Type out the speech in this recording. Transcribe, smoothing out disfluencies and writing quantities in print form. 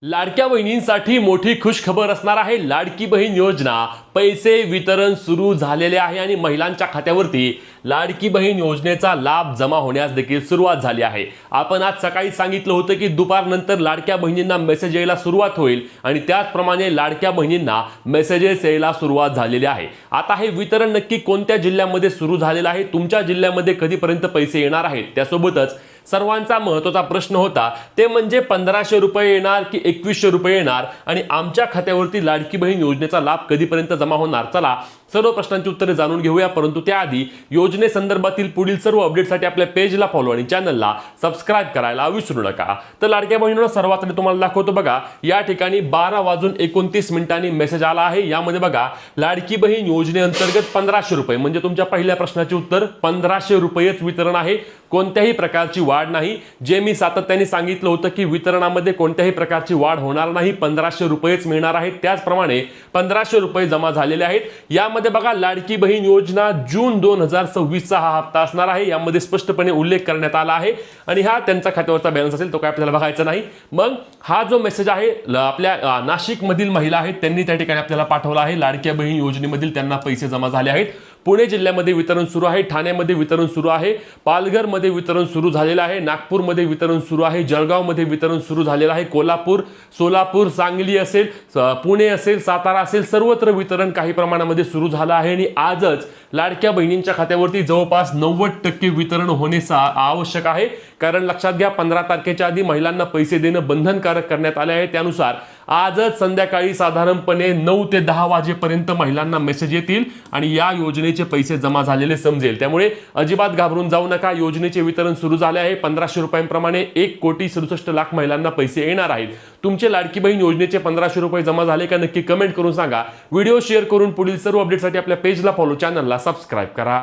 लाडक्या बहिणींसाठी मोठी खुशखबर असणार आहे। लाडकी बहीण योजना पैसे वितरण सुरू झालेले आहे आणि महिलांच्या खात्यावरती लाडकी बहीण योजनेचा लाभ जमा होण्यास देखील सुरुवात झाली आहे। आपण आज सकाळी सांगितलं होतं की दुपारनंतर लाडक्या बहिणींना मेसेज यायला सुरुवात होईल आणि त्याचप्रमाणे लाडक्या बहिणींना मेसेजेस यायला सुरुवात झालेली आहे। आता हे वितरण नक्की कोणत्या जिल्ह्यामध्ये सुरू झालेलं आहे, तुमच्या जिल्ह्यामध्ये कधीपर्यंत पैसे येणार आहेत, त्यासोबतच सर्वांचा महत्त्वाचा प्रश्न होता ते म्हणजे 1500 रुपये येणार की 2100 रुपये येणार आणि आमच्या खात्यावरती लाडकी बहीण योजनेचा लाभ कधीपर्यंत जमा होणार। चला सर्व प्रश्नांची उत्तरे जाणून घेऊया, परंतु त्याआधी योजनेसंदर्भातील पुढील सर्व अपडेट्ससाठी आपल्या पेजला फॉलो आणि चॅनलला सबस्क्राइब करायला विसरू नका। तर लाडक्या बहिणींना सर्वात आधी तुम्हाला दाखवतो बघा, या ठिकाणी 12:29 मेसेज आला आहे। यामध्ये बघा लाडकी बहीण योजनेअंतर्गत 1500 रुपये म्हणजे तुमच्या पहिल्या प्रश्नाचे उत्तर 1500 रुपयेच वितरण आहे, कोणत्याही प्रकारची वाढ नाही। जे मी सातत्याने सांगितलं होतं की वितरणामध्ये कोणत्याही प्रकारची वाढ होणार नाही, 1500 रुपयेच मिळणार आहेत। त्याचप्रमाणे 1500 रुपये जमा झालेले आहेत। यामध्ये बघा लाडकी बहीण योजना जून 2026 चा हा हप्ता असणार आहे, यामध्ये स्पष्टपणे उल्लेख करण्यात आला आहे आणि हा त्यांचा खात्यावरचा बॅलन्स असेल तो काय आपल्याला बघायचा नाही। मग हा जो मेसेज आहे आपल्या नाशिक मधील महिला आहेत त्यांनी त्या ठिकाणी आपल्याला पाठवला आहे। लाडक्या बहीण योजनेमधील त्यांना पैसे जमा झाले आहेत। पुणे जिल्ह्यामध्ये वितरण सुरू आहे, ठाण्यामध्ये वितरण सुरू आहे, पालघरमध्ये वितरण सुरू झालेलं आहे, नागपूरमध्ये वितरण सुरू आहे, जळगावमध्ये वितरण सुरू झालेलं आहे, कोल्हापूर, सोलापूर, सांगली असेल, पुणे असेल, सातारा असेल, सर्वत्र वितरण काही प्रमाणामध्ये सुरू झालं आहे आणि आजच लाडक्या बहिणींच्या खात्यावरती जवळपास 90% वितरण होणे आवश्यक आहे। कारण लक्षात घ्या 15 तारखेच्या आधी महिलांना पैसे देणं बंधनकारक करण्यात आले आहे। त्यानुसार आजच संध्याकाळी साधारणपणे 9 ते 10 वाजेपर्यंत महिलांना मेसेज येतील आणि या योजनेचे पैसे जमा झालेले समजेल। त्यामुळे अजिबात घाबरून जाऊ नका, योजनेचे वितरण सुरू झाले आहे। 1500 रुपयांप्रमाणे 1,67,00,000 महिलांना पैसे येणार आहेत। तुमचे लाडकी बहीण योजनेचे 1500 रुपये जमा झाले का नक्की कमेंट करून सांगा। व्हिडिओ शेअर करून पुढील सर्व अपडेटसाठी आपल्या पेजला फॉलो, चॅनलला सबस्क्राइब करा।